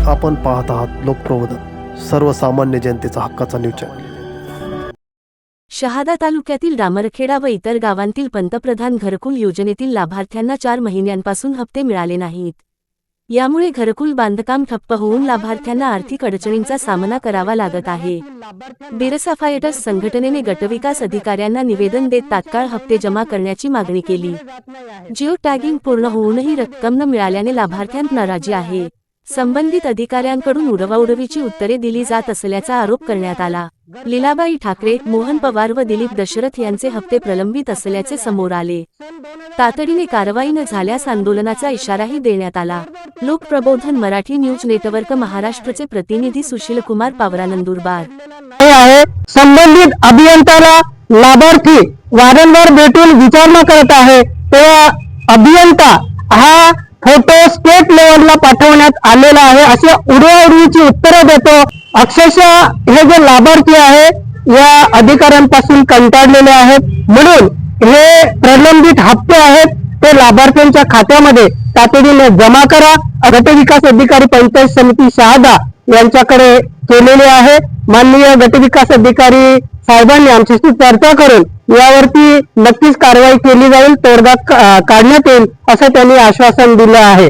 आपण पाहत आहात लोकप्रबोधन, सर्वसामान्य जनतेचा हक्काचा न्यूज चॅनल। शहादा तालुक्यातील डामरखेडा व इतर गावांतील पंतप्रधान घरकुल योजनेतील लाभार्थ्यांना 4 महिन्यांपासून हप्ते मिळाले नाहीत। यामुळे घरकुल बांधकाम ठप्प होऊन लाभार्थ्यांना आर्थिक अडचणींचा सामना करावा लागत आहे। बिरसाफायटस संघटनेने गटविकास अधिकाऱ्यांना निवेदन देत तात्काळ हप्ते जमा करण्याची मागणी केली। जिओ टॅगिंग पूर्ण होऊनही रक्कम न मिळाल्याने लाभार्थ्यांत नाराजी आहे। संबंधित अधिकाऱ्यांकडून उडवाउडवीची उत्तरे दिली जात असल्याचा आरोप करण्यात आला। लीलाबाई ठाकरे, मोहन पवार व दिलीप दशरथ यांचे हप्ते प्रलंबित असल्याचे समोर आले। तातडीने कारवाई न झाल्यास आंदोलनाचा इशाराही देण्यात आला। लोकप्रबोधन मराठी न्यूज नेटवर्क महाराष्ट्रचे प्रतिनिधी सुशीलकुमार पावरा, नंदुरबार। संबंधित अभियंत्याला लाभार्थी वारंवार भेटून विचारणा करत आहे, तेव्हा अभियंता हा फोटो स्टेट लेवलला पाठवण्यात आलेला आहे असे उडवाउडवीची उत्तरे देतो। अक्षरशः हे जे लाभार्थी आहे या अधिकाऱ्यांपासून कंटाळलेले आहेत, म्हणून हे प्रलंबित हप्ते आहेत ते लाभार्थ्यांच्या खात्यामध्ये तातडीने जमा करा। गटविकास अधिकारी पंचायत समिती शहादा यांच्याकडे केलेले आहे। माननीय गटविकास अधिकारी साहेबांनी आमच्याशी चर्चा करून यावरती नक्कीच कारवाई केली जाईल, तोडगा काढण्यात येईल असं त्यांनी आश्वासन दिलं आहे।